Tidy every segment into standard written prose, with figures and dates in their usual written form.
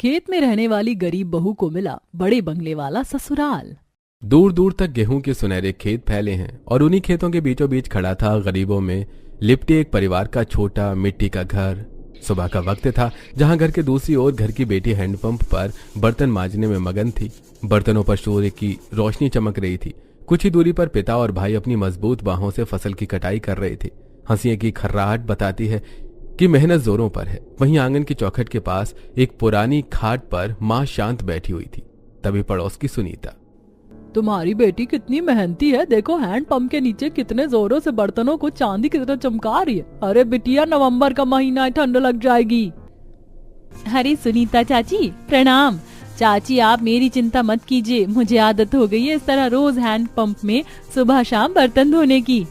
खेत में रहने वाली गरीब बहू को मिला बड़े बंगले वाला ससुराल। दूर दूर तक गेहूं के सुनहरे खेत फैले हैं और उन्हीं खेतों के बीचों बीच खड़ा था गरीबों में लिपटे एक परिवार का छोटा मिट्टी का घर। सुबह का वक्त था जहां घर के दूसरी ओर घर की बेटी हैंडपंप पर बर्तन मांजने में मगन थी। बर्तनों पर सूर्य की रोशनी चमक रही थी। कुछ ही दूरी पर पिता और भाई अपनी मजबूत बाहों से फसल की कटाई कर रहे थे। हंसियों की खर्राहट बताती है कि मेहनत जोरों पर है। वहीं आंगन की चौखट के पास एक पुरानी खाट पर मां शांत बैठी हुई थी। तभी पड़ोस की सुनीता, तुम्हारी बेटी कितनी मेहनती है, देखो हैंड पंप के नीचे कितने जोरों से बर्तनों को चांदी की तरह चमका रही है। अरे बिटिया, नवंबर का महीना है, ठंड लग जाएगी। अरे सुनीता चाची प्रणाम। चाची आप मेरी चिंता मत कीजिए, मुझे आदत हो गई है इस तरह रोज हैंड पंप में सुबह शाम बर्तन धोने की।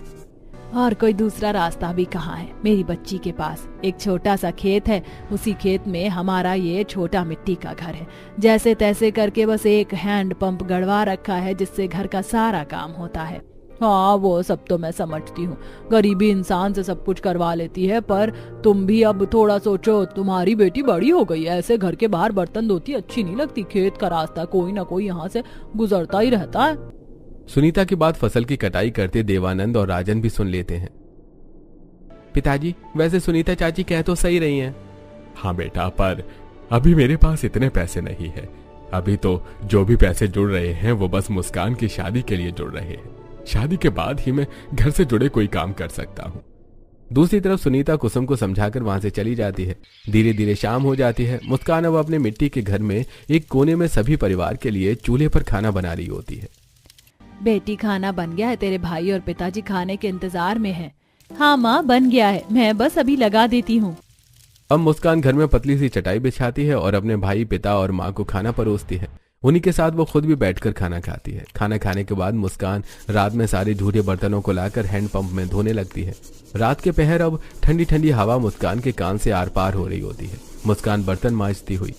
और कोई दूसरा रास्ता भी कहाँ है। मेरी बच्ची के पास एक छोटा सा खेत है, उसी खेत में हमारा ये छोटा मिट्टी का घर है। जैसे तैसे करके बस एक हैंड पंप गड़वा रखा है जिससे घर का सारा काम होता है। हाँ, वो सब तो मैं समझती हूँ, गरीबी इंसान से सब कुछ करवा लेती है, पर तुम भी अब थोड़ा सोचो। तुम्हारी बेटी बड़ी हो गई है, ऐसे घर के बाहर बर्तन धोती अच्छी नहीं लगती। खेत का रास्ता कोई ना कोई यहाँ से गुजरता ही रहता है। सुनीता की बात फसल की कटाई करते देवानंद और राजन भी सुन लेते हैं। पिताजी, वैसे सुनीता चाची कह तो सही रही हैं। हाँ बेटा, पर अभी मेरे पास इतने पैसे नहीं है। अभी तो जो भी पैसे जुड़ रहे हैं वो बस मुस्कान की शादी के लिए जुड़ रहे हैं। शादी के बाद ही मैं घर से जुड़े कोई काम कर सकता हूँ। दूसरी तरफ सुनीता कुसुम को समझाकर वहां से चली जाती है। धीरे धीरे शाम हो जाती है। मुस्कान अब अपने मिट्टी के घर में एक कोने में सभी परिवार के लिए चूल्हे पर खाना बना रही होती है। बेटी, खाना बन गया है, तेरे भाई और पिताजी खाने के इंतजार में हैं। हाँ माँ, बन गया है, मैं बस अभी लगा देती हूँ। अब मुस्कान घर में पतली सी चटाई बिछाती है और अपने भाई, पिता और माँ को खाना परोसती है। उन्हीं के साथ वो खुद भी बैठकर खाना खाती है। खाना खाने के बाद मुस्कान रात में सारे झूठे बर्तनों को लाकर हैंडपंप में धोने लगती है। रात के पहर अब ठंडी ठंडी हवा मुस्कान के कान से आर पार हो रही होती है। मुस्कान बर्तन मांजती हुई,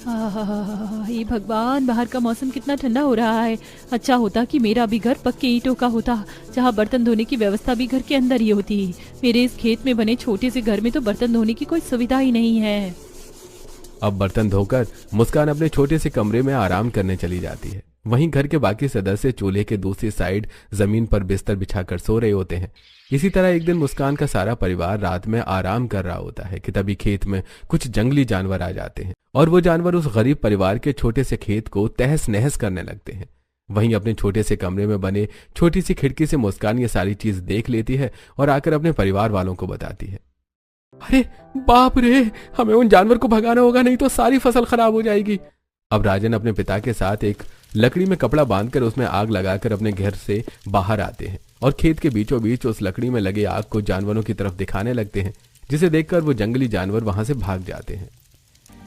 ये भगवान, बाहर का मौसम कितना ठंडा हो रहा है। अच्छा होता कि मेरा भी घर पक्के ईंटों का होता, जहाँ बर्तन धोने की व्यवस्था भी घर के अंदर ही होती। मेरे इस खेत में बने छोटे से घर में तो बर्तन धोने की कोई सुविधा ही नहीं है। अब बर्तन धोकर मुस्कान अपने छोटे से कमरे में आराम करने चली जाती है। वहीं घर के बाकी सदस्य चूल्हे के दूसरी साइड जमीन पर बिस्तर बिछाकर सो रहे होते हैं। इसी तरह एक दिन मुस्कान का सारा परिवार रात में आराम कर रहा होता है कि तभी खेत में कुछ जंगली जानवर आ जाते हैं और वो जानवर उस गरीब परिवार के छोटे से खेत को तहस नहस करने लगते हैं। वहीं अपने छोटे से कमरे में बने छोटी सी खिड़की से मुस्कान ये सारी चीज देख लेती है और आकर अपने परिवार वालों को बताती है। अरे बाप रे, हमें उन जानवर को भगाना होगा, नहीं तो सारी फसल खराब हो जाएगी। अब राजन अपने पिता के साथ एक लकड़ी में कपड़ा बांधकर उसमें आग लगाकर अपने घर से बाहर आते हैं और खेत के बीचों बीच उस लकड़ी में लगे आग को जानवरों की तरफ दिखाने लगते हैं, जिसे देखकर वो जंगली जानवर वहां से भाग जाते हैं।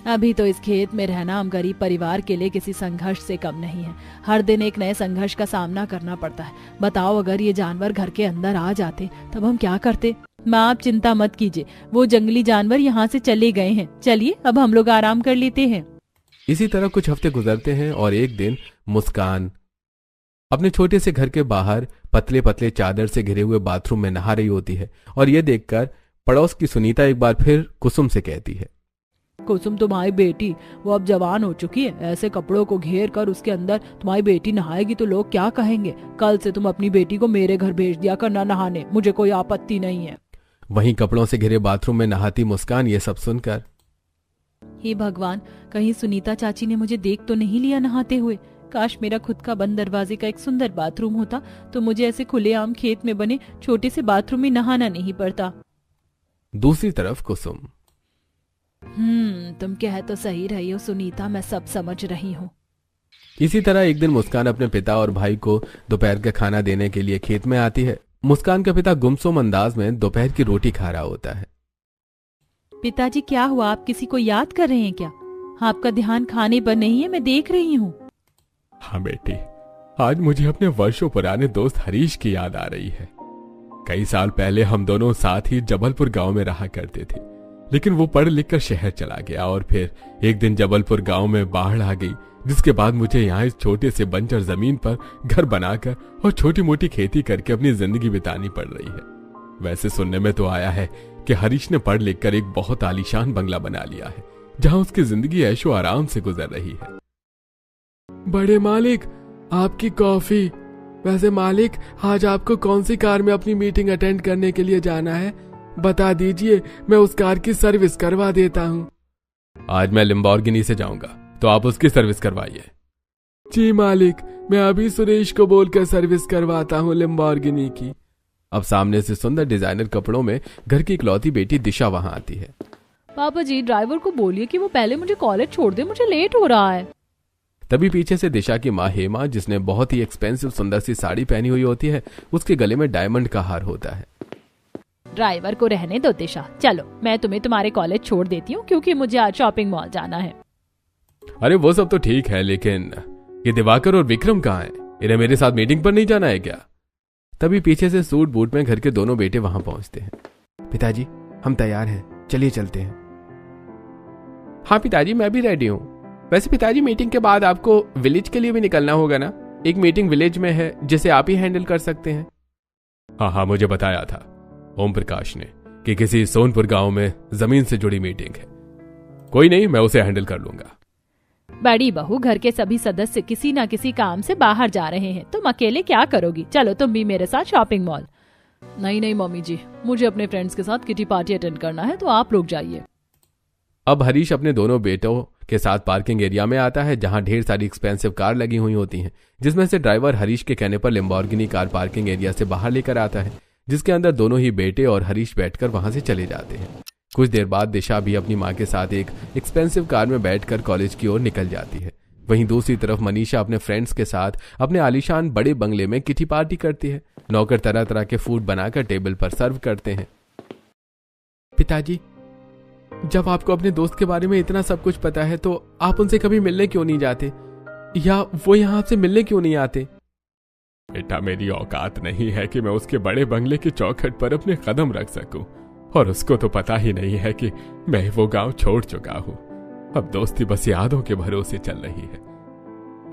अभी तो इस खेत में रहना हम गरीब परिवार के लिए किसी संघर्ष से कम नहीं है। हर दिन एक नए संघर्ष का सामना करना पड़ता है। बताओ, अगर ये जानवर घर के अंदर आ जाते तब हम क्या करते। माँ, आप चिंता मत कीजिए, वो जंगली जानवर यहाँ से चले गए हैं। चलिए अब हम लोग आराम कर लेते हैं। इसी तरह कुछ हफ्ते गुजरते हैं और एक दिन मुस्कान अपने छोटे से घर के बाहर पतले पतले चादर से घिरे हुए बाथरूम में नहा रही होती है और ये देखकर पड़ोस की सुनीता एक बार फिर कुसुम से कहती है, कुसुम, तुम्हारी बेटी वो अब जवान हो चुकी है। ऐसे कपड़ों को घेर कर उसके अंदर तुम्हारी बेटी नहाएगी तो लोग क्या कहेंगे। कल से तुम अपनी बेटी को मेरे घर भेज दिया करना नहाने, मुझे कोई आपत्ति नहीं है। वहीं कपड़ों से घिरे बाथरूम में नहाती मुस्कान ये सब सुनकर, हे भगवान, कहीं सुनीता चाची ने मुझे देख तो नहीं लिया नहाते हुए। काश मेरा खुद का बंद दरवाजे का एक सुंदर बाथरूम होता तो मुझे ऐसे खुलेआम खेत में बने छोटे से बाथरूम में नहाना नहीं पड़ता। दूसरी तरफ कुसुम, तुम कह तो सही रही हो सुनीता, मैं सब समझ रही हूँ। इसी तरह एक दिन मुस्कान अपने पिता और भाई को दोपहर का खाना देने के लिए खेत में आती है। मुस्कान का पिता गुमसुम अंदाज में दोपहर की रोटी खा रहा होता है। पिताजी, क्या हुआ, आप किसी को याद कर रहे हैं क्या? आपका ध्यान खाने पर नहीं है, मैं देख रही हूँ। हाँ बेटी, आज मुझे अपने वर्षों पुराने दोस्त हरीश की याद आ रही है। कई साल पहले हम दोनों साथ ही जबलपुर गांव में रहा करते थे, लेकिन वो पढ़ लिख कर शहर चला गया और फिर एक दिन जबलपुर गांव में बाढ़ आ गई, जिसके बाद मुझे यहाँ इस छोटे से बंजर जमीन पर घर बनाकर और छोटी मोटी खेती करके अपनी जिंदगी बितानी पड़ रही है। वैसे सुनने में तो आया है कि हरीश ने पढ़ लिख कर एक बहुत आलीशान बंगला बना लिया है, जहां उसकी जिंदगी ऐशो आराम से गुजर रही है। बड़े मालिक, आपकी कॉफी। वैसे मालिक, आज आपको कौन सी कार में अपनी मीटिंग अटेंड करने के लिए जाना है? बता दीजिए, मैं उस कार की सर्विस करवा देता हूँ। आज मैं लैम्बोर्गिनी से जाऊंगा, तो आप उसकी सर्विस करवाइए। जी मालिक, मैं अभी सुरेश को बोलकर सर्विस करवाता हूँ लैम्बोर्गिनी की। अब सामने से सुंदर डिजाइनर कपड़ों में घर की इकलौती बेटी दिशा वहां आती है। पापा जी, ड्राइवर को बोलिए कि वो पहले मुझे कॉलेज छोड़ दे, मुझे लेट हो रहा है। तभी पीछे से दिशा की माँ हेमा, जिसने बहुत ही एक्सपेंसिव सुंदर सी साड़ी पहनी हुई होती है, उसके गले में डायमंड का हार होता है। ड्राइवर को रहने दो दिशा, चलो मैं तुम्हें तुम्हारे कॉलेज छोड़ देती हूँ, क्योंकि मुझे आज शॉपिंग मॉल जाना है। अरे वो सब तो ठीक है, लेकिन ये दिवाकर और विक्रम कहाँ हैं? इन्हें मेरे साथ मीटिंग पर नहीं जाना है क्या? तभी पीछे से सूट बूट में घर के दोनों बेटे वहां पहुंचते हैं। पिताजी, हम तैयार हैं, चलिए चलते हैं। हाँ पिताजी, मैं भी रेडी हूँ। वैसे पिताजी, मीटिंग के बाद आपको विलेज के लिए भी निकलना होगा ना? एक मीटिंग विलेज में है जिसे आप ही हैंडल कर सकते हैं। हाँ, मुझे बताया था ओम प्रकाश ने कि किसी सोनपुर गांव में जमीन से जुड़ी मीटिंग है। कोई नहीं, मैं उसे हैंडल कर लूंगा। बड़ी बहू, घर के सभी सदस्य किसी न किसी काम से बाहर जा रहे हैं, तुम अकेले क्या करोगी? चलो तुम भी मेरे साथ शॉपिंग मॉल। नहीं मम्मी जी, मुझे अपने फ्रेंड्स के साथ किटी पार्टी अटेंड करना है, तो आप लोग जाइए। अब हरीश अपने दोनों बेटों के साथ पार्किंग एरिया में आता है, जहां ढेर सारी एक्सपेंसिव कार लगी हुई होती हैं, जिसमें से ड्राइवर हरीश के कहने पर लैम्बोर्गिनी कार पार्किंग एरिया से बाहर लेकर आता है, जिसके अंदर दोनों ही बेटे और हरीश बैठकर वहां से चले जाते हैं। कुछ देर बाद दिशा भी अपनी मां के साथ एक एक्सपेंसिव कार में बैठकर कॉलेज की ओर निकल जाती है। वहीं दूसरी तरफ मनीषा अपने फ्रेंड्स के साथ अपने आलीशान बड़े बंगले में किटी पार्टी करती है। नौकर तरह तरह के फूड बनाकर टेबल पर सर्व करते हैं। पिताजी, जब आपको अपने दोस्त के बारे में इतना सब कुछ पता है, तो आप उनसे कभी मिलने क्यों नहीं जाते, या वो यहाँ आपसे मिलने क्यों नहीं आते? बेटा, मेरी औकात नहीं है कि मैं उसके बड़े बंगले की चौखट पर अपने कदम रख सकूं, और उसको तो पता ही नहीं है कि मैं वो गांव छोड़ चुका हूं। अब दोस्ती बस यादों के भरोसे चल रही है।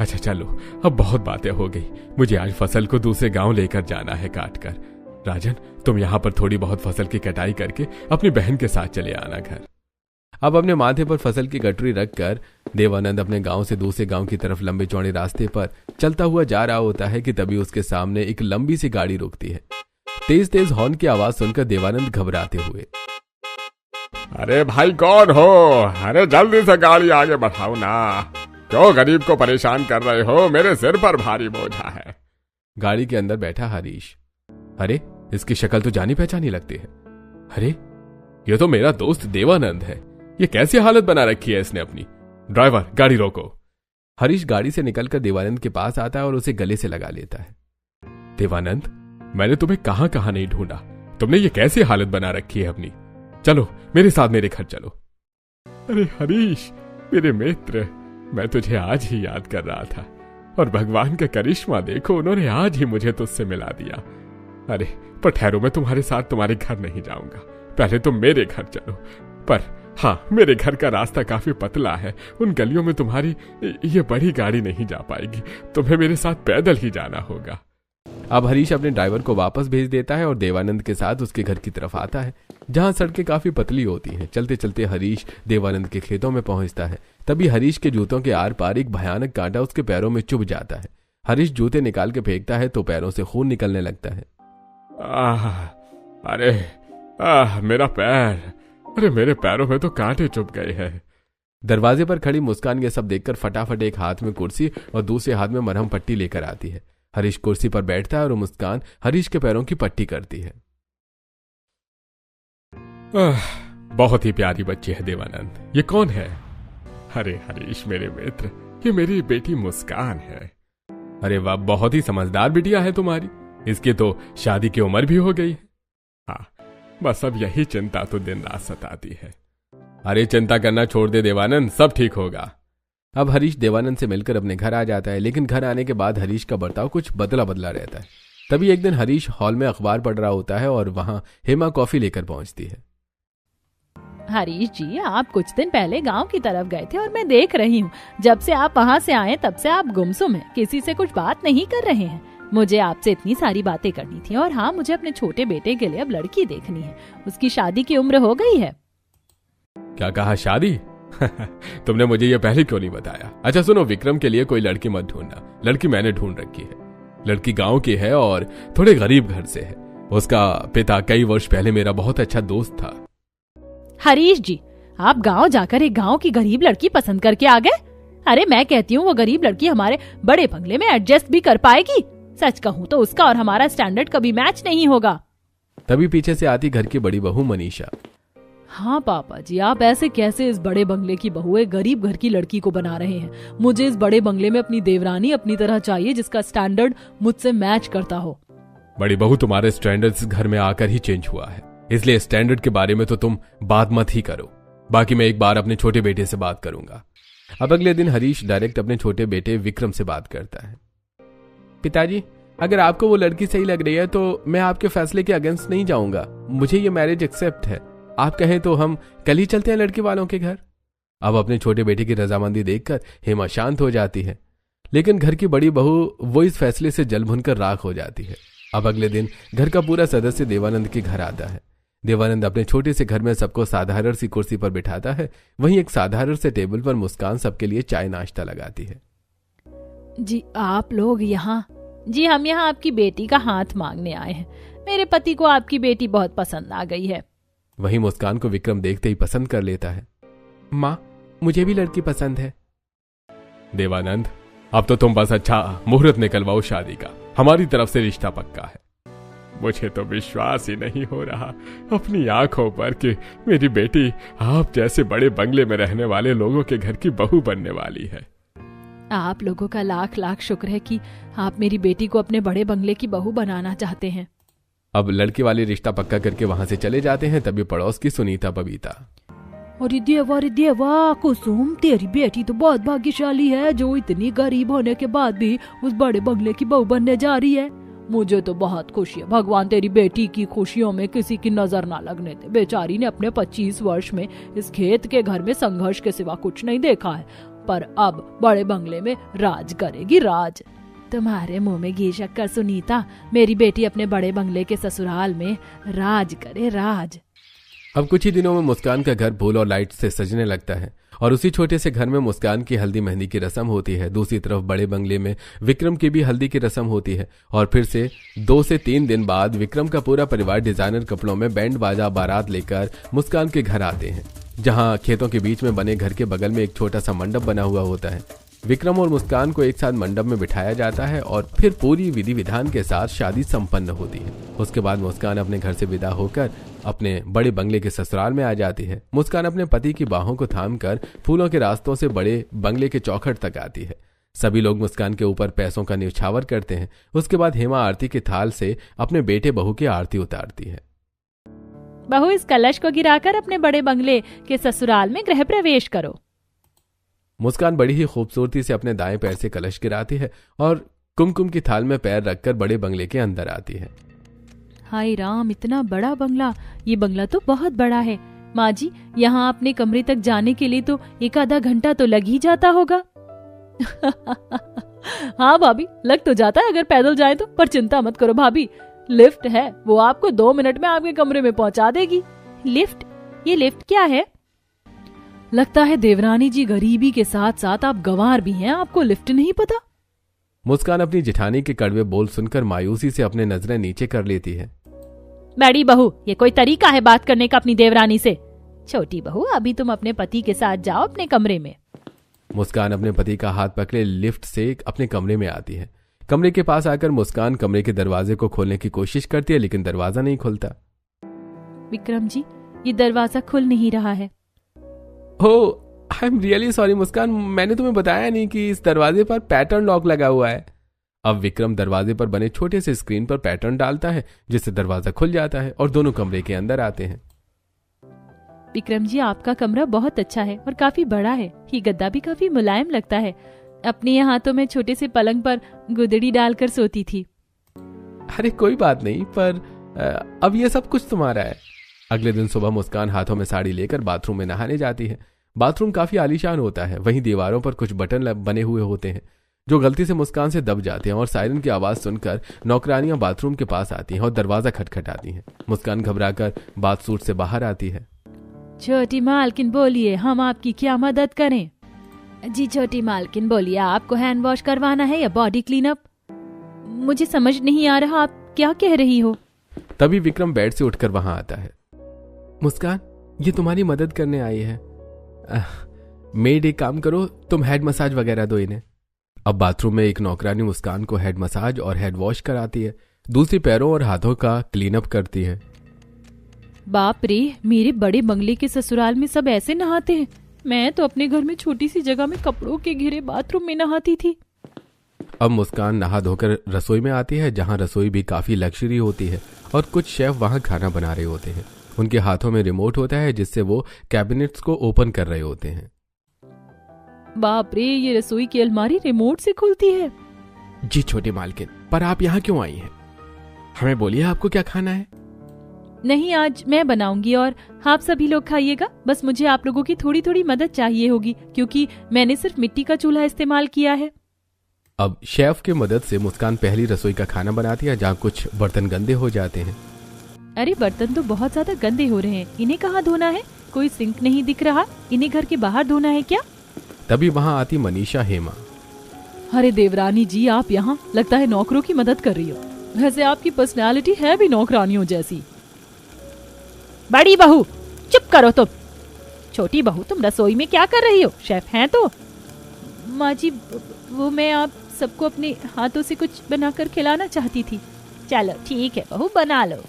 अच्छा चलो, अब बहुत बातें हो गई, मुझे आज फसल को दूसरे गांव लेकर जाना है काट कर। राजन, तुम यहाँ पर थोड़ी बहुत फसल की कटाई करके अपनी बहन के साथ चले आना घर। अब अपने माथे पर फसल की गठरी रखकर देवानंद अपने गांव से दूसरे गांव की तरफ लंबे चौड़े रास्ते पर चलता हुआ जा रहा होता है कि तभी उसके सामने एक लंबी सी गाड़ी रुकती है। तेज तेज हॉर्न की आवाज सुनकर देवानंद घबराते हुए, अरे भाई, कौन हो? अरे जल्दी से गाड़ी आगे बढ़ाओ ना, क्यों गरीब को परेशान कर रहे हो? मेरे सिर पर भारी बोझा है। गाड़ी के अंदर बैठा हरीश। अरे, इसकी शक्ल तो जानी पहचानी लगती है। अरे, ये तो मेरा दोस्त देवानंद है। ये कैसी हालत बना रखी है इसने अपनी। ड्राइवर, गाड़ी रोको। हरीश गाड़ी से निकलकर देवानंद के पास आता है और उसे गले से लगा लेता है। देवानंद, मैंने तुम्हें कहां कहां नहीं ढूंढा, तुमने ये कैसी हालत बना रखी है अपनी। चलो मेरे साथ मेरे घर चलो। अरे हरीश, मेरे मित्र, मैं तुझे आज ही याद कर रहा था, और भगवान का करिश्मा देखो, उन्होंने आज ही मुझे तुझसे मिला दिया। अरे पर ठहरो, मैं तुम्हारे साथ तुम्हारे घर नहीं जाऊंगा, पहले तुम मेरे घर चलो। पर हाँ, मेरे घर का रास्ता काफी पतला है, उन गलियों में तुम्हारी ये बड़ी गाड़ी नहीं जा पाएगी, तुम्हें मेरे साथ पैदल ही जाना होगा। अब हरीश अपने ड्राइवर को वापस भेज देता है और देवानंद के साथ उसके घर की तरफ आता है, जहां सड़कें काफी पतली होती हैं। चलते चलते हरीश देवानंद के खेतों में पहुंचता है। तभी हरीश के जूतों के आर पार एक भयानक कांटा उसके पैरों में चुभ जाता है। हरीश जूते निकाल के फेंकता है तो पैरों से खून निकलने लगता है। अरे मेरा पैर, अरे मेरे पैरों में तो कांटे चुभ गए हैं। दरवाजे पर खड़ी मुस्कान ये सब देखकर फटाफट एक हाथ में कुर्सी और दूसरे हाथ में मरहम पट्टी लेकर आती है। हरीश कुर्सी पर बैठता है और मुस्कान हरीश के पैरों की पट्टी करती है। बहुत ही प्यारी बच्ची है देवानंद। ये कौन है? अरे हरीश मेरे मित्र, ये मेरी बेटी मुस्कान है। अरे वाह, बहुत ही समझदार बिटिया है तुम्हारी। इसकी तो शादी की उम्र भी हो गई है। हाँ, बस अब यही चिंता तो दिन रात सताती है। अरे चिंता करना छोड़ दे देवानंद, सब ठीक होगा। अब हरीश देवानंद से मिलकर अपने घर आ जाता है, लेकिन घर आने के बाद हरीश का बर्ताव कुछ बदला बदला रहता है। तभी एक दिन हरीश हॉल में अखबार पढ़ रहा होता है और वहां हेमा कॉफी लेकर पहुंचती है। हरीश जी, आप कुछ दिन पहले गांव की तरफ गए थे और मैं देख रही हूँ, जब से आप वहाँ से आए तब से आप गुमसुम हैं, किसी से कुछ बात नहीं कर रहे हैं। मुझे आपसे इतनी सारी बातें करनी थी, और हाँ, मुझे अपने छोटे बेटे के लिए अब लड़की देखनी है। उसकी शादी की उम्र हो गई है। क्या कहा? शादी? तुमने मुझे ये पहले क्यों नहीं बताया? अच्छा सुनो, विक्रम के लिए कोई लड़की मत ढूंढना, लड़की मैंने ढूंढ रखी है। लड़की गांव की है और थोड़े गरीब घर से है। उसका पिता कई वर्ष पहले मेरा बहुत अच्छा दोस्त था। हरीश जी, आप गांव जाकर एक गांव की गरीब लड़की पसंद करके आ गए? अरे मैं कहती हूँ वो गरीब लड़की हमारे बड़े बंगले में एडजस्ट भी कर पाएगी। सच कहूँ तो उसका और हमारा स्टैंडर्ड कभी मैच नहीं होगा। तभी पीछे से आती घर की बड़ी बहू मनीषा। हाँ पापा जी, आप ऐसे कैसे इस बड़े बंगले की बहू एक गरीब घर की लड़की को बना रहे हैं? मुझे इस बड़े बंगले में अपनी देवरानी अपनी तरह चाहिए, जिसका स्टैंडर्ड मुझसे मैच करता हो। बड़ी बहू, तुम्हारे स्टैंडर्ड इस घर में आकर ही चेंज हुआ है, इसलिए स्टैंडर्ड के बारे में तो तुम बात मत ही करो। बाकी मैं एक बार अपने छोटे बेटे से बात करूंगा। अब अगले दिन हरीश डायरेक्ट अपने छोटे बेटे विक्रम से बात करता है। पिताजी, अगर आपको वो लड़की सही लग रही है तो मैं आपके फैसले के अगेंस्ट नहीं जाऊंगा। मुझे ये मैरिज एक्सेप्ट है। आप कहें तो हम कल ही चलते हैं लड़की वालों के घर। अब अपने छोटे बेटे की रजामंदी देखकर हेमा शांत हो जाती है, लेकिन घर की बड़ी बहू वो इस फैसले से जल भुनकर राख हो जाती है। अब अगले दिन घर का पूरा सदस्य देवानंद के घर आता है। देवानंद अपने छोटे से घर में सबको साधारण सी कुर्सी पर बिठाता है। वहीं एक साधारण से टेबल पर मुस्कान सबके लिए चाय नाश्ता लगाती है। जी आप लोग यहाँ? जी हम यहाँ आपकी बेटी का हाथ मांगने आए हैं। मेरे पति को आपकी बेटी बहुत पसंद आ गई है। वहीं मुस्कान को विक्रम देखते ही पसंद कर लेता है। माँ, मुझे भी लड़की पसंद है। देवानंद, अब तो तुम बस अच्छा मुहूर्त निकलवाओ शादी का, हमारी तरफ से रिश्ता पक्का है। मुझे तो विश्वास ही नहीं हो रहा अपनी आंखों पर कि मेरी बेटी आप जैसे बड़े बंगले में रहने वाले लोगों के घर की बहू बनने वाली है। आप लोगों का लाख लाख शुक्र है कि आप मेरी बेटी को अपने बड़े बंगले की बहू बनाना चाहते हैं। अब लड़के वाले रिश्ता पक्का करके वहां से चले जाते हैं। तभी पड़ोस की सुनीता बबीता। अरे देवा कुसुम, तेरी बेटी तो बहुत भाग्यशाली है जो इतनी गरीब होने के बाद भी उस बड़े बंगले की बहू बनने जा रही है। मुझे तो बहुत खुशी है। भगवान तेरी बेटी की खुशियों में किसी की नजर ना लगने दे। बेचारी ने अपने 25 वर्ष में इस खेत के घर में संघर्ष के सिवा कुछ नहीं देखा है, पर अब बड़े बंगले में राज करेगी, राज। तुम्हारे मुंह में घी शक्कर सुनीता, मेरी बेटी अपने बड़े बंगले के ससुराल में राज करे, राज। अब कुछ ही दिनों में मुस्कान का घर फूल और लाइट से सजने लगता है और उसी छोटे से घर में मुस्कान की हल्दी मेहंदी की रस्म होती है। दूसरी तरफ बड़े बंगले में विक्रम की भी हल्दी की रस्म होती है और फिर से 2 से 3 दिन बाद विक्रम का पूरा परिवार डिजाइनर कपड़ों में बैंड बाजा बारात लेकर मुस्कान के घर आते हैं, जहां खेतों के बीच में बने घर के बगल में एक छोटा सा मंडप बना हुआ होता है। विक्रम और मुस्कान को एक साथ मंडप में बिठाया जाता है और फिर पूरी विधि विधान के साथ शादी संपन्न होती है। उसके बाद मुस्कान अपने घर से विदा होकर अपने बड़े बंगले के ससुराल में आ जाती है। मुस्कान अपने पति की बाहों को थामकर फूलों के रास्तों से बड़े बंगले के चौखट तक आती है। सभी लोग मुस्कान के ऊपर पैसों का न्यौछावर करते हैं। उसके बाद हेमा आरती के थाल से अपने बेटे बहू की आरती उतारती है। बहू, इस कलश को गिराकर अपने बड़े बंगले के ससुराल में गृह प्रवेश करो। मुस्कान बड़ी ही खूबसूरती से अपने दाएं पैर से कलश गिराती है और कुमकुम की थाल में पैर रखकर बड़े बंगले के अंदर आती है। हाय राम, इतना बड़ा बंगला! ये बंगला तो बहुत बड़ा है। माँ जी, यहाँ अपने कमरे तक जाने के लिए तो 1 आधा घंटा तो लग ही जाता होगा। हाँ भाभी, लग तो जाता है अगर पैदल जाए तो, पर चिंता मत करो भाभी, लिफ्ट है, वो आपको 2 मिनट में आपके कमरे में पहुंचा देगी। लिफ्ट? ये लिफ्ट क्या है? लगता है देवरानी जी गरीबी के साथ साथ आप गंवार भी हैं, आपको लिफ्ट नहीं पता। मुस्कान अपनी जिठानी के कड़वे बोल सुनकर मायूसी से अपने नजरें नीचे कर लेती है। बड़ी बहू, ये कोई तरीका है बात करने का अपनी देवरानी से? छोटी बहू, अभी तुम अपने पति के साथ जाओ अपने कमरे में। मुस्कान अपने पति का हाथ पकड़े लिफ्ट से अपने कमरे में आती है। कमरे के पास आकर मुस्कान कमरे के दरवाजे को खोलने की कोशिश करती है, लेकिन दरवाजा नहीं खुलता। विक्रम जी, ये दरवाजा खुल नहीं रहा है। ओह, आई एम रियली सॉरी मुस्कान, मैंने तुम्हें बताया नहीं कि इस दरवाजे पर पैटर्न लॉक लगा हुआ है। अब विक्रम दरवाजे पर बने छोटे से स्क्रीन पर पैटर्न डालता है, जिससे दरवाजा खुल जाता है और दोनों कमरे के अंदर आते हैं। विक्रम जी, आपका कमरा बहुत अच्छा है और काफी बड़ा है। ये गद्दा भी काफी मुलायम लगता है। अपने यहाँ तो मैं छोटे से पलंग पर गुदड़ी डालकर सोती थी। अरे कोई बात नहीं, पर अब ये सब कुछ तुम्हारा है। अगले दिन सुबह मुस्कान हाथों में साड़ी लेकर बाथरूम में नहाने जाती है। बाथरूम काफी आलीशान होता है। वहीं दीवारों पर कुछ बटन बने हुए होते हैं जो गलती से मुस्कान से दब जाते हैं और सायरन की आवाज सुनकर नौकरानियां बाथरूम के पास आती हैं और दरवाजा खटखटाती हैं। मुस्कान घबराकर बाथ सूट से बाहर आती है। छोटी मालकिन बोलिए, हम आपकी क्या मदद करें? जी छोटी मालकिन बोलिए, आपको हैंड वॉश करवाना है या बॉडी क्लीनअप? मुझे समझ नहीं आ रहा, आप क्या कह रही हो? तभी विक्रम बेड से उठकर वहां आता है। मुस्कान, ये तुम्हारी मदद करने आई है। मेड, एक काम करो, तुम हेड मसाज वगैरह दो इन्हें। अब बाथरूम में एक नौकरानी मुस्कान को हेड मसाज और हेड वॉश कराती है, दूसरी पैरों और हाथों का क्लीनअप करती है। बाप रे, मेरे बड़े बंगले के ससुराल में सब ऐसे नहाते हैं। मैं तो अपने घर में छोटी सी जगह में कपड़ों के घिरे बाथरूम में नहाती थी। अब मुस्कान नहा धोकर रसोई में आती है, जहां रसोई भी काफी लग्जरी होती है और कुछ शेफ वहां खाना बना रहे होते हैं। उनके हाथों में रिमोट होता है जिससे वो कैबिनेट्स को ओपन कर रहे होते हैं। बाप रे, ये रसोई की अलमारी रिमोट से खुलती है। जी छोटी मालकिन, पर आप यहाँ क्यों आई हैं? हमें बोलिए आपको क्या खाना है? नहीं, आज मैं बनाऊंगी और आप सभी लोग खाइएगा। बस मुझे आप लोगों की थोड़ी थोड़ी मदद चाहिए होगी, क्योंकि मैंने सिर्फ मिट्टी का चूल्हा इस्तेमाल किया है। अब शेफ की मदद से मुस्कान पहली रसोई का खाना बनाती है, जहाँ कुछ बर्तन गंदे हो जाते हैं। अरे बर्तन तो बहुत ज्यादा गंदे हो रहे हैं, इन्हें कहाँ धोना है? कोई सिंक नहीं दिख रहा, इन्हें घर के बाहर धोना है क्या? तभी वहां आती मनीषा हेमा। अरे देवरानी जी, आप यहाँ लगता है नौकरों की मदद कर रही हो। वैसे आपकी पर्सनालिटी है भी नौकरानियों जैसी। बड़ी बहू, चुप करो तुम। छोटी बहू, तुम रसोई में क्या कर रही हो? शेफ हैं तो? माँ जी, वो मैं आप सबको अपने हाथों से कुछ बनाकर खिलाना चाहती थी। चलो ठीक है बहू, बना लो।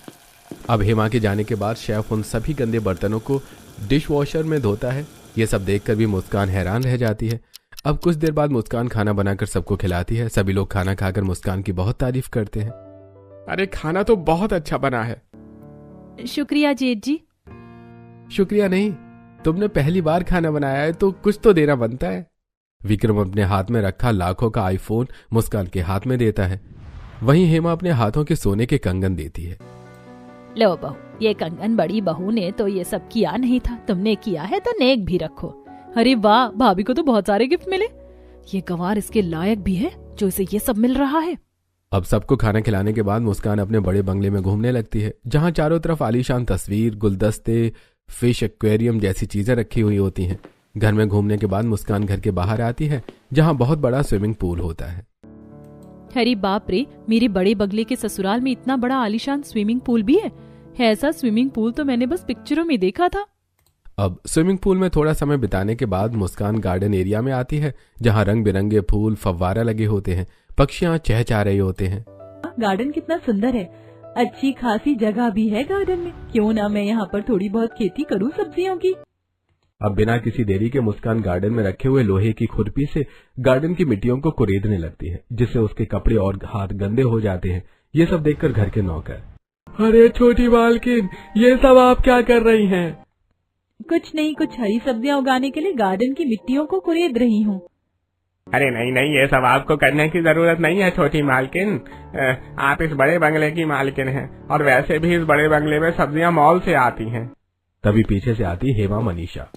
अब हेमा के जाने के बाद शेफ उन सभी गंदे बर्तनों को डिश वॉशर में धोता है। ये सब देखकर भी मुस्कान हैरान रह जाती है। अब कुछ देर बाद मुस्कान खाना बनाकर सबको खिलाती है। सभी लोग खाना खाकर मुस्कान की बहुत तारीफ करते हैं। अरे खाना तो बहुत अच्छा बना है। शुक्रिया जेठ जी। शुक्रिया नहीं, तुमने पहली बार खाना बनाया है तो कुछ तो देना बनता है। विक्रम अपने हाथ में रखा लाखों का आईफोन मुस्कान के हाथ में देता है। वहीं हेमा अपने हाथों के सोने के कंगन देती है। लो बहू, ये कंगन बड़ी बहू ने तो ये सब किया नहीं था, तुमने किया है तो नेक भी रखो। अरे वाह, भाभी को तो बहुत सारे गिफ्ट मिले। ये गंवार इसके लायक भी है जो इसे ये सब मिल रहा है। अब सबको खाना खिलाने के बाद मुस्कान अपने बड़े बंगले में घूमने लगती है, जहां चारों तरफ आलीशान तस्वीर, गुलदस्ते, फिश एक्वेरियम जैसी चीजें रखी हुई होती हैं। घर में घूमने के बाद मुस्कान घर के बाहर आती है, जहां बहुत बड़ा स्विमिंग पूल होता है। अरे बाप रे, मेरे बड़े बंगले के ससुराल में इतना बड़ा आलीशान स्विमिंग पूल भी है। ऐसा स्विमिंग पूल तो मैंने बस पिक्चरों में देखा था। अब स्विमिंग पूल में थोड़ा समय बिताने के बाद मुस्कान गार्डन एरिया में आती है, जहां रंग बिरंगे फूल, फव्वारा लगे होते हैं, पक्षियां चहचहा रही होते हैं। गार्डन कितना सुंदर है, अच्छी खासी जगह भी है गार्डन में। क्यों ना मैं यहाँ पर थोड़ी बहुत खेती करूँ सब्जियों की। अब बिना किसी देरी के मुस्कान गार्डन में रखे हुए लोहे की खुरपी से गार्डन की मिट्टियों को कुरेदने लगती है, जिससे उसके कपड़े और हाथ गंदे हो जाते हैं। ये सब देखकर घर के नौकर, अरे छोटी मालकिन, ये सब आप क्या कर रही हैं? कुछ नहीं, कुछ हरी सब्जियां उगाने के लिए गार्डन की मिट्टियों को कुरेद रही हूँ। अरे नहीं नहीं, ये सब आपको करने की जरूरत नहीं है छोटी मालकिन। आप इस बड़े बंगले की मालकिन हैं, और वैसे भी इस बड़े बंगले में सब्जियां मॉल से आती हैं। तभी पीछे से आती हेमा मनीषा।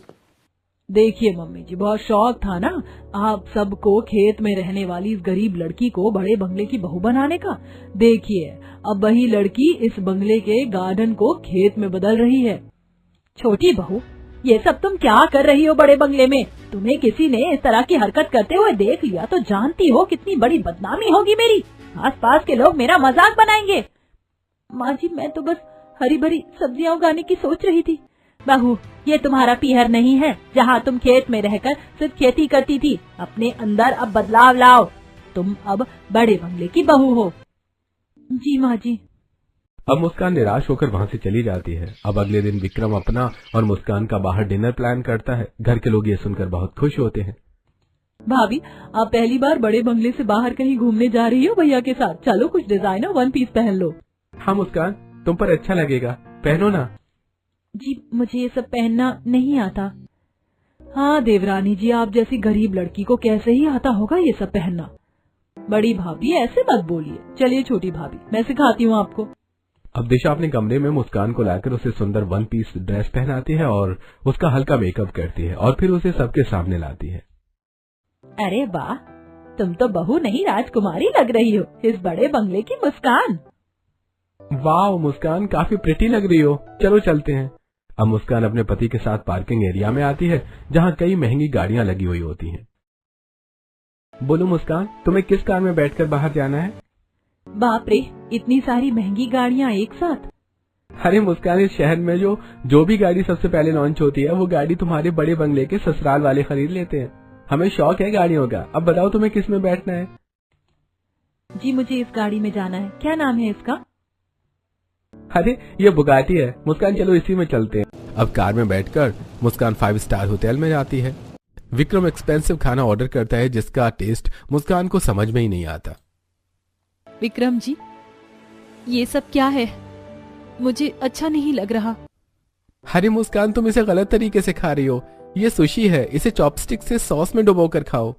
देखिए मम्मी जी, बहुत शौक था ना आप सबको खेत में रहने वाली इस गरीब लड़की को बड़े बंगले की बहू बनाने का। देखिए, अब वही लड़की इस बंगले के गार्डन को खेत में बदल रही है। छोटी बहू, ये सब तुम क्या कर रही हो बड़े बंगले में? तुम्हें किसी ने इस तरह की हरकत करते हुए देख लिया तो जानती हो कितनी बड़ी बदनामी होगी मेरी। आसपास के लोग मेरा मजाक बनाएंगे। माँ जी, मैं तो बस हरी भरी सब्जियां उगाने की सोच रही थी। बहू, ये तुम्हारा पीहर नहीं है जहाँ तुम खेत में रहकर सिर्फ खेती करती थी। अपने अंदर अब बदलाव लाओ। तुम अब बड़े बंगले की बहू हो। जी माँ जी। अब मुस्कान निराश होकर वहां से चली जाती है। अब अगले दिन विक्रम अपना और मुस्कान का बाहर डिनर प्लान करता है। घर के लोग ये सुनकर बहुत खुश होते हैं। भाभी, आप पहली बार बड़े बंगले से बाहर कहीं घूमने जा रही हो भैया के साथ। चलो कुछ डिजाइनर वन पीस पहन लो। हाँ मुस्कान, तुम पर अच्छा लगेगा, पहनो ना। जी, मुझे ये सब पहनना नहीं आता। हाँ देवरानी जी, आप जैसी गरीब लड़की को कैसे ही आता होगा ये सब पहनना। बड़ी भाभी, ऐसे मत बोलिए। चलिए छोटी भाभी, मैं सिखाती हूँ आपको। अब दिशा अपने कमरे में मुस्कान को लाकर उसे सुंदर वन पीस ड्रेस पहनाती है और उसका हल्का मेकअप करती है और फिर उसे सबके सामने लाती है। अरे वाह, तुम तो बहू नहीं राजकुमारी लग रही हो, इस बड़े बंगले की मुस्कान। वाह मुस्कान, काफी प्रिटी लग रही हो। चलो चलते हैं। अब मुस्कान अपने पति के साथ पार्किंग एरिया में आती है जहां कई महंगी गाड़ियां लगी हुई होती हैं। बोलो मुस्कान, तुम्हें किस कार में बैठकर बाहर जाना है? बाप रे, इतनी सारी महंगी गाड़ियां एक साथ। अरे मुस्कान, इस शहर में जो भी गाड़ी सबसे पहले लॉन्च होती है वो गाड़ी तुम्हारे बड़े बंगले के ससुराल वाले खरीद लेते हैं। हमें शौक है गाड़ियों का। अब बताओ तुम्हें किस में बैठना है? जी मुझे इस गाड़ी में जाना है। क्या नाम है इसका? अरे ये बुगाटी है मुस्कान, चलो इसी में चलते हैं। अब कार में बैठकर मुस्कान 5 स्टार होटल में जाती है। विक्रम एक्सपेंसिव खाना ऑर्डर करता है जिसका टेस्ट मुस्कान को समझ में ही नहीं आता। विक्रम जी, ये सब क्या है? मुझे अच्छा नहीं लग रहा। अरे मुस्कान, तुम इसे गलत तरीके से खा रही हो। ये सुशी है, इसे चॉपस्टिक से सॉस में डुबो कर खाओ।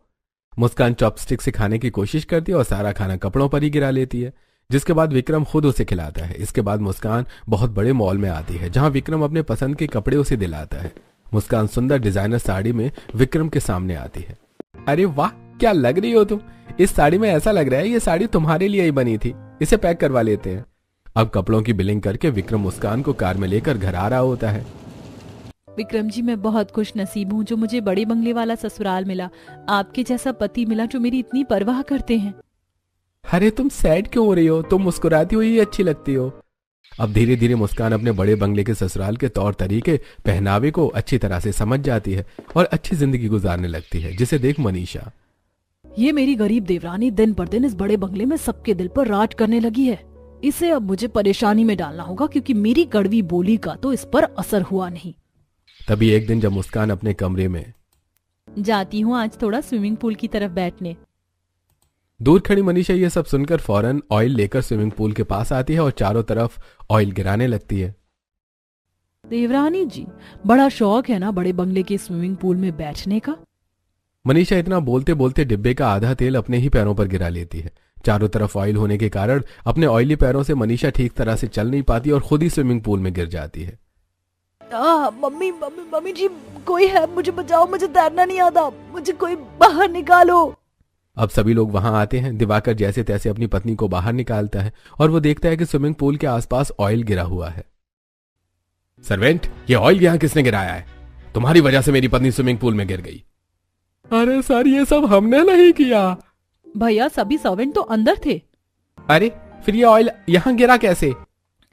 मुस्कान चॉपस्टिक से खाने की कोशिश करती है और सारा खाना कपड़ों पर ही गिरा लेती है, जिसके बाद विक्रम खुद उसे खिलाता है। इसके बाद मुस्कान बहुत बड़े मॉल में आती है जहां विक्रम अपने पसंद के कपड़े उसे दिलाता है। मुस्कान सुंदर डिजाइनर साड़ी में विक्रम के सामने आती है। अरे वाह, क्या लग रही हो तुम। इस साड़ी में ऐसा लग रहा है ये साड़ी तुम्हारे लिए ही बनी थी। इसे पैक करवा लेते हैं। अब कपड़ों की बिलिंग करके विक्रम मुस्कान को कार में लेकर घर आ रहा होता है। विक्रम जी, मैं बहुत खुश नसीब हूँ जो मुझे बड़े बंगले वाला ससुराल मिला। आपके जैसा पति मिला जो मेरी इतनी परवाह करते हैं। अरे तुम सैड क्यों हो रही हो? तुम मुस्कुराती हुई अच्छी लगती हो। अब धीरे धीरे मुस्कान अपने बड़े बंगले के ससुराल के तौर तरीके, पहनावे को अच्छी तरह से समझ जाती है और अच्छी जिंदगी गुजारने लगती है, जिसे देख मनीषा, ये मेरी गरीब देवरानी दिन पर दिन इस बड़े बंगले में सबके दिल पर राज करने लगी है। इसे अब मुझे परेशानी में डालना होगा क्योंकि मेरी कड़वी बोली का तो इस पर असर हुआ नहीं। तभी एक दिन जब मुस्कान अपने कमरे में जाती हूँ आज थोड़ा स्विमिंग पूल की तरफ बैठने। दूर खड़ी मनीषा ये सब सुनकर फौरन ऑयल लेकर स्विमिंग पूल के पास आती है और चारों तरफ ऑयल गिराने लगती है। देवरानी जी, बड़ा शौक है ना बड़े बंगले के स्विमिंग पूल में बैठने का? मनीषा इतना बोलते बोलते डिब्बे का आधा तेल अपने ही पैरों पर गिरा लेती है। चारों तरफ ऑयल होने के कारण अपने ऑयली पैरों से मनीषा ठीक तरह से चल नहीं पाती और खुद ही स्विमिंग पूल में गिर जाती है। मम्मी मम्मी मम्मी जी, कोई है, मुझे बचाओ, मुझे तैरना नहीं आता, मुझे कोई बाहर निकालो। अब सभी लोग वहां आते हैं। दिवाकर जैसे तैसे अपनी पत्नी को बाहर निकालता है और वो देखता है कि स्विमिंग पूल के आसपास ऑयल गिरा हुआ है। सर्वेंट, ये ऑयल यहाँ किसने गिराया है? तुम्हारी वजह से मेरी पत्नी स्विमिंग पूल में गिर गई। अरे सर, ये सब हमने नहीं किया। भैया, सभी सर्वेंट तो अंदर थे। अरे फिर ये ऑयल यहाँ गिरा कैसे?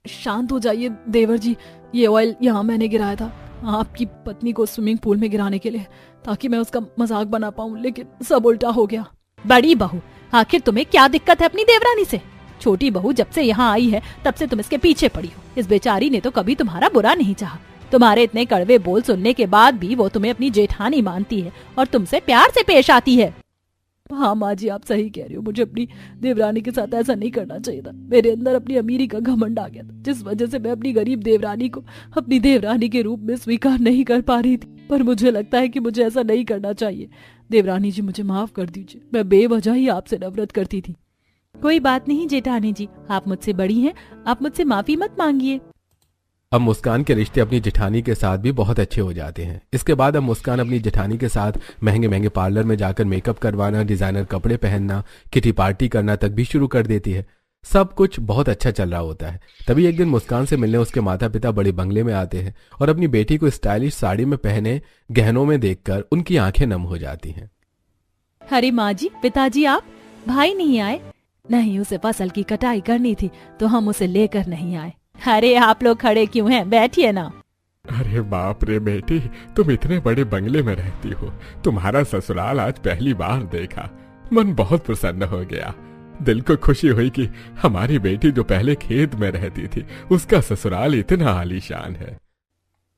शांत हो जाइए देवर जी, ये ऑयल यहाँ मैंने गिराया था आपकी पत्नी को स्विमिंग पूल में गिराने के लिए, ताकि मैं उसका मजाक बना पाऊं, लेकिन सब उल्टा हो गया। बड़ी बहू, आखिर तुम्हें क्या दिक्कत है अपनी देवरानी से? छोटी बहू जब से यहाँ आई है तब से तुम इसके पीछे पड़ी हो। इस बेचारी ने तो कभी तुम्हारा बुरा नहीं चाहा। तुम्हारे इतने कड़वे बोल सुनने के बाद भी वो तुम्हें अपनी जेठानी मानती है और तुमसे प्यार से पेश आती है। हाँ माँ जी, आप सही कह रही हो। मुझे अपनी देवरानी के साथ ऐसा नहीं करना चाहिए था। मेरे अंदर अपनी अमीरी का घमंड आ गया था, जिस वजह से मैं अपनी गरीब देवरानी को अपनी देवरानी के रूप में स्वीकार नहीं कर पा रही थी। पर मुझे लगता है कि मुझे ऐसा नहीं करना चाहिए। देवरानी जी, मुझे माफ कर दीजिए, मैं बेवजह ही आपसे नफरत करती थी। कोई बात नहीं जेठानी जी, आप मुझसे बड़ी हैं, आप मुझसे माफी मत मांगिए। अब मुस्कान के रिश्ते अपनी जेठानी के साथ भी बहुत अच्छे हो जाते हैं। इसके बाद अब मुस्कान अपनी जेठानी के साथ महंगे महंगे पार्लर में जाकर मेकअप करवाना, डिजाइनर कपड़े पहनना, किटी पार्टी करना तक भी शुरू कर देती है। सब कुछ बहुत अच्छा चल रहा होता है। तभी एक दिन मुस्कान से मिलने उसके माता पिता बड़े बंगले में आते हैं और अपनी बेटी को स्टाइलिश साड़ी में पहने गहनों में देखकर उनकी आंखें नम हो जाती हैं। अरे माँ जी, पिताजी आप, भाई नहीं आए? नहीं, उसे फसल की कटाई करनी थी तो हम उसे लेकर नहीं आए। अरे आप लोग खड़े क्यों हैं, बैठिए ना। अरे बाप रे बेटी, तुम इतने बड़े बंगले में रहती हो, तुम्हारा ससुराल आज पहली बार देखा, मन बहुत प्रसन्न हो गया। दिल को खुशी हुई कि हमारी बेटी जो पहले खेत में रहती थी उसका ससुराल इतना आलीशान है।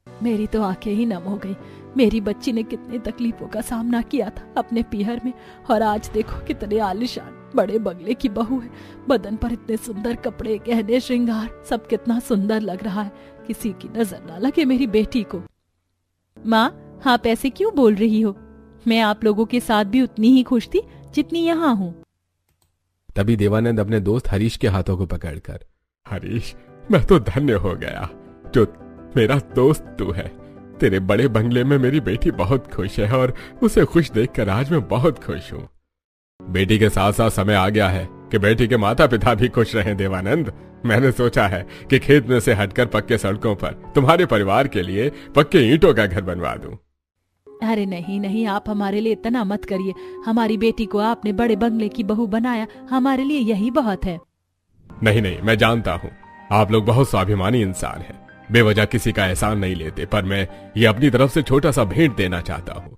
मेरी तो आंखें ही नम हो गई। मेरी बच्ची ने कितनी तकलीफों का सामना किया था अपने पीहर में, और आज देखो कितने आलीशान बड़े बंगले की बहू है। बदन पर इतने सुंदर कपड़े, गहने, श्रृंगार, सब कितना सुंदर लग रहा है। किसी की नजर ना लगे मेरी बेटी को। माँ, आप ऐसे क्यों बोल रही हो? मैं आप लोगों के साथ भी उतनी ही खुश थी जितनी यहाँ हूँ। तभी देवानंद अपने दोस्त हरीश के हाथों को पकड़कर, हरीश, मैं तो धन्य हो गया जो मेरा दोस्त तू है। तेरे बड़े बंगले में मेरी बेटी बहुत खुश है और उसे खुश देखकर आज मैं बहुत खुश हूँ। बेटी के साथ साथ समय आ गया है कि बेटी के माता पिता भी खुश रहें। देवानंद, मैंने सोचा है कि खेत में से हटकर पक्के सड़कों पर तुम्हारे परिवार के लिए पक्के ईंटों का घर बनवा दूं। अरे नहीं नहीं, आप हमारे लिए इतना मत करिए। हमारी बेटी को आपने बड़े बंगले की बहू बनाया, हमारे लिए यही बहुत है। नहीं नहीं, मैं जानता हूँ आप लोग बहुत स्वाभिमानी इंसान हैं, बेवजह किसी का एहसान नहीं लेते, पर मैं ये अपनी तरफ से छोटा सा भेंट देना चाहता हूँ।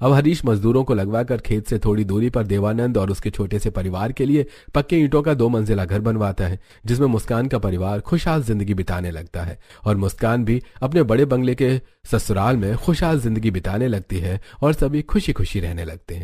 अब हरीश मजदूरों को लगवाकर खेत से थोड़ी दूरी पर देवानंद और उसके छोटे से परिवार के लिए पक्के ईंटों का 2 मंजिला घर बनवाता है, जिसमें मुस्कान का परिवार खुशहाल जिंदगी बिताने लगता है और मुस्कान भी अपने बड़े बंगले के ससुराल में खुशहाल जिंदगी बिताने लगती है और सभी खुशी खुशी रहने लगते हैं।